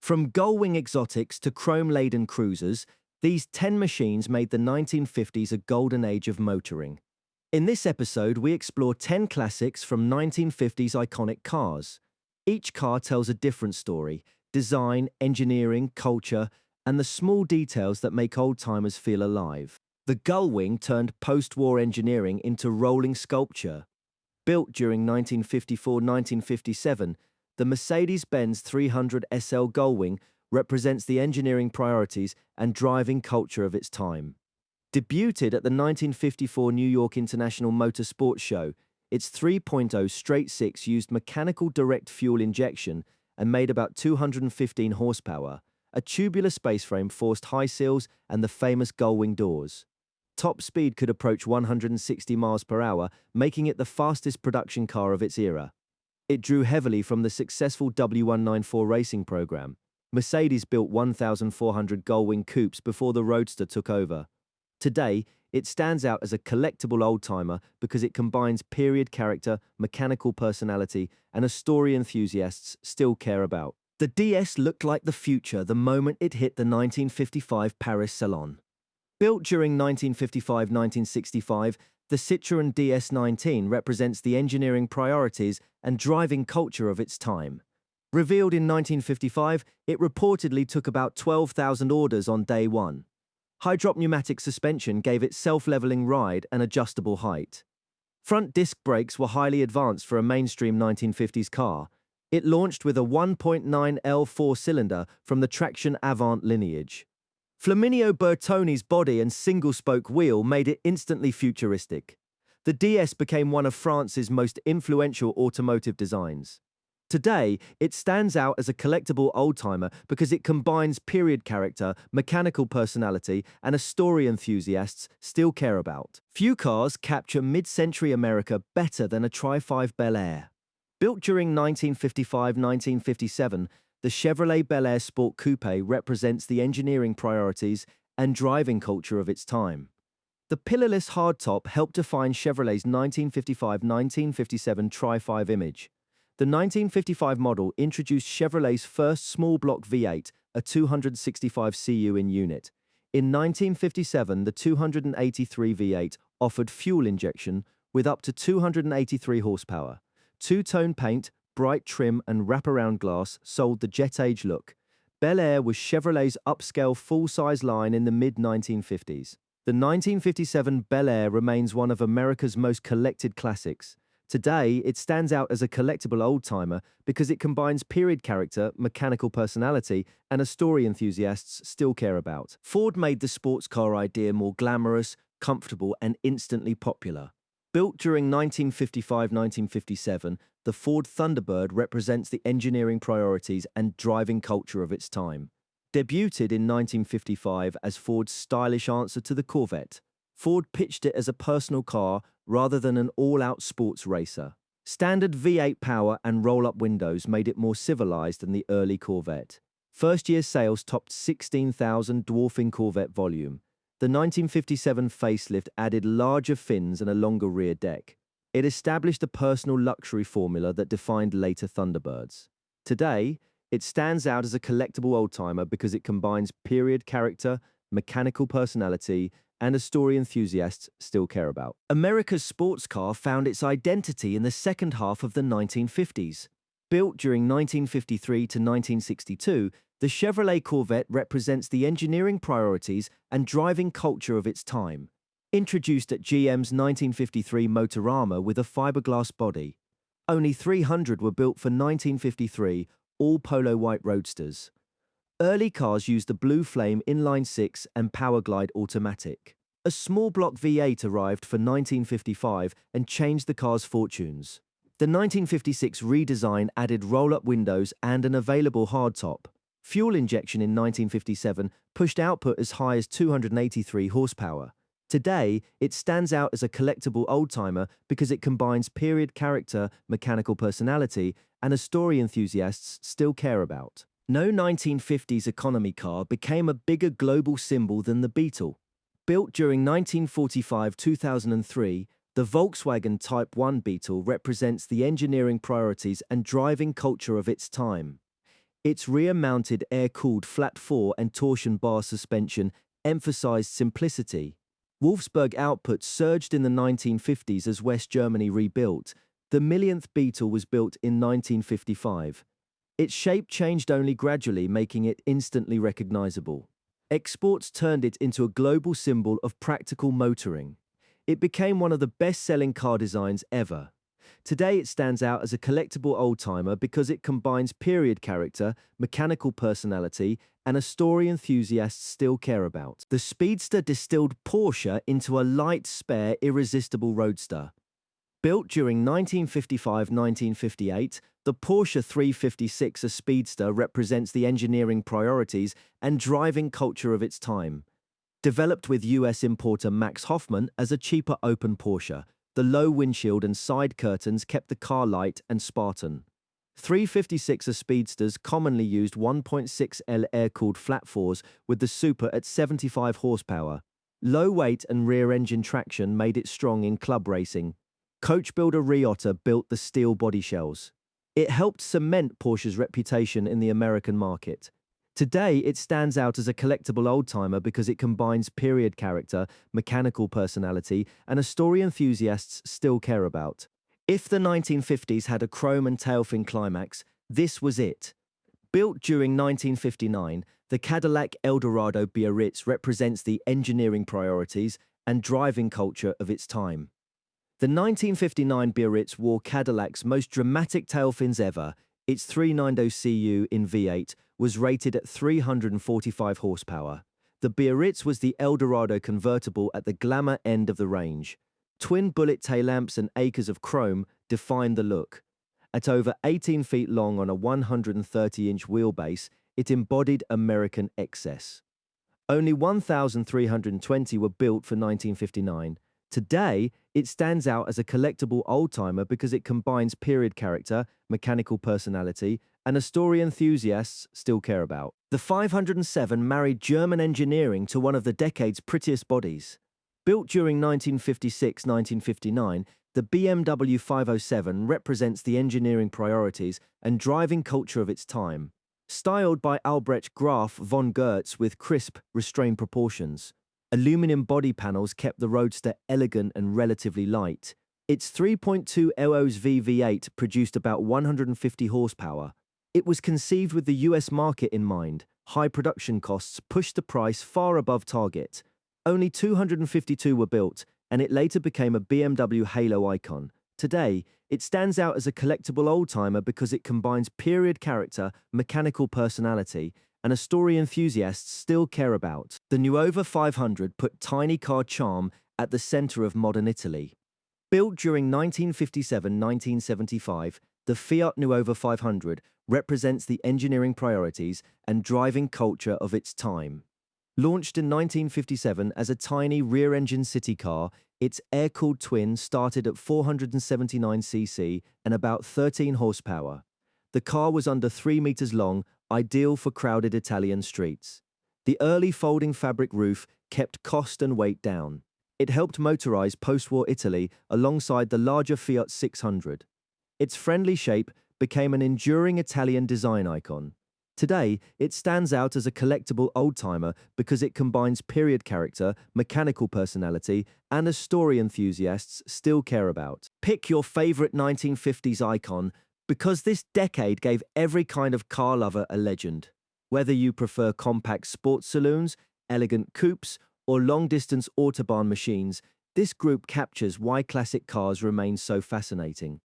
From Gullwing exotics to chrome-laden cruisers, these 10 machines made the 1950s a golden age of motoring. In this episode, we explore 10 classics from 1950s iconic cars. Each car tells a different story: design, engineering, culture, and the small details that make old-timers feel alive. The Gullwing turned post-war engineering into rolling sculpture. Built during 1954-1957, the Mercedes-Benz 300 SL Gullwing represents the engineering priorities and driving culture of its time. Debuted at the 1954 New York International Motor Sports Show, its 3.0 straight-six used mechanical direct fuel injection and made about 215 horsepower. A tubular space frame forced high seals and the famous Gullwing doors. Top speed could approach 160 miles per hour, making it the fastest production car of its era. It drew heavily from the successful W194 racing program. Mercedes built 1,400 Gullwing coupes before the Roadster took over. Today, it stands out as a collectible oldtimer because it combines period character, mechanical personality, and a story enthusiasts still care about. The DS looked like the future the moment it hit the 1955 Paris Salon. Built during 1955-1965, the Citroën DS19 represents the engineering priorities and driving culture of its time. Revealed in 1955, it reportedly took about 12,000 orders on day one. Hydropneumatic suspension gave it self-leveling ride and adjustable height. Front disc brakes were highly advanced for a mainstream 1950s car. It launched with a 1.9L four-cylinder from the Traction Avant lineage. Flaminio Bertoni's body and single-spoke wheel made it instantly futuristic. The DS became one of France's most influential automotive designs. Today, it stands out as a collectible oldtimer because it combines period character, mechanical personality, and a story enthusiasts still care about. Few cars capture mid-century America better than a Tri-5 Bel Air. Built during 1955-1957, the Chevrolet Bel Air Sport Coupe represents the engineering priorities and driving culture of its time. The pillarless hardtop helped define Chevrolet's 1955-1957 Tri-5 image. The 1955 model introduced Chevrolet's first small-block V8, a 265 cu in unit. In 1957, the 283 V8 offered fuel injection with up to 283 horsepower. Two-tone paint, bright trim, and wraparound glass sold the jet-age look. Bel Air was Chevrolet's upscale full-size line in the mid-1950s. The 1957 Bel Air remains one of America's most collected classics. Today, it stands out as a collectible oldtimer because it combines period character, mechanical personality, and a story enthusiasts still care about. Ford made the sports car idea more glamorous, comfortable, and instantly popular. Built during 1955-1957, the Ford Thunderbird represents the engineering priorities and driving culture of its time. Debuted in 1955 as Ford's stylish answer to the Corvette, Ford pitched it as a personal car rather than an all-out sports racer. Standard V8 power and roll-up windows made it more civilized than the early Corvette. First-year sales topped 16,000, dwarfing Corvette volume. The 1957 facelift added larger fins and a longer rear deck. It established a personal luxury formula that defined later Thunderbirds. Today, it stands out as a collectible oldtimer because it combines period character, mechanical personality, and a story enthusiasts still care about. America's sports car found its identity in the second half of the 1950s. Built during 1953 to 1962, the Chevrolet Corvette represents the engineering priorities and driving culture of its time. Introduced at GM's 1953 Motorama with a fiberglass body, only 300 were built for 1953, all polo white roadsters. Early cars used the Blue Flame inline-six and Powerglide automatic. A small block V8 arrived for 1955 and changed the car's fortunes. The 1956 redesign added roll-up windows and an available hardtop. Fuel injection in 1957 pushed output as high as 283 horsepower. Today, it stands out as a collectible oldtimer because it combines period character, mechanical personality, and a story enthusiasts still care about. No 1950s economy car became a bigger global symbol than the Beetle. Built during 1945-2003, the Volkswagen Type 1 Beetle represents the engineering priorities and driving culture of its time. Its rear-mounted air-cooled flat-4 and torsion bar suspension emphasized simplicity. Wolfsburg output surged in the 1950s as West Germany rebuilt. The millionth Beetle was built in 1955. Its shape changed only gradually, making it instantly recognizable. Exports turned it into a global symbol of practical motoring. It became one of the best-selling car designs ever. Today it stands out as a collectible oldtimer because it combines period character, mechanical personality, and a story enthusiasts still care about. The Speedster distilled Porsche into a light, spare, irresistible roadster. Built during 1955-1958, the Porsche 356 A Speedster represents the engineering priorities and driving culture of its time. Developed with US importer Max Hoffman as a cheaper open Porsche, the low windshield and side curtains kept the car light and Spartan. 356 A Speedsters commonly used 1.6L air-cooled flat-4s with the Super at 75 horsepower. Low weight and rear-engine traction made it strong in club racing. Coach builder Riotta built the steel body shells. It helped cement Porsche's reputation in the American market. Today, it stands out as a collectible oldtimer because it combines period character, mechanical personality, and a story enthusiasts still care about. If the 1950s had a chrome and tailfin climax, this was it. Built during 1959, the Cadillac Eldorado Biarritz represents the engineering priorities and driving culture of its time. The 1959 Biarritz wore Cadillac's most dramatic tailfins ever. Its 390 CU in V8 was rated at 345 horsepower. The Biarritz was the Eldorado convertible at the glamour end of the range. Twin bullet tail lamps and acres of chrome defined the look. At over 18 feet long on a 130-inch wheelbase, it embodied American excess. Only 1,320 were built for 1959. Today, it stands out as a collectible oldtimer because it combines period character, mechanical personality, and a story enthusiasts still care about. The 507 married German engineering to one of the decade's prettiest bodies. Built during 1956-1959, the BMW 507 represents the engineering priorities and driving culture of its time. Styled by Albrecht Graf von Goertz with crisp, restrained proportions. Aluminum body panels kept the Roadster elegant and relatively light. Its 3.2 LOS V8 produced about 150 horsepower. It was conceived with the US market in mind. High production costs pushed the price far above target. Only 252 were built, and it later became a BMW halo icon. Today, it stands out as a collectible oldtimer because it combines period character, mechanical personality, and a story enthusiasts still care about. The Nuova 500 put tiny car charm at the center of modern Italy. Built during 1957-1975, the Fiat Nuova 500 represents the engineering priorities and driving culture of its time. Launched in 1957 as a tiny rear-engine city car, its air-cooled twin started at 479cc and about 13 horsepower. The car was under 3 meters long, ideal for crowded Italian streets. The early folding fabric roof kept cost and weight down. It helped motorize post-war Italy alongside the larger Fiat 600. Its friendly shape became an enduring Italian design icon. Today, it stands out as a collectible oldtimer because it combines period character, mechanical personality, and a story enthusiasts still care about. Pick your favorite 1950s icon because this decade gave every kind of car lover a legend. Whether you prefer compact sports saloons, elegant coupes, or long-distance autobahn machines, this group captures why classic cars remain so fascinating.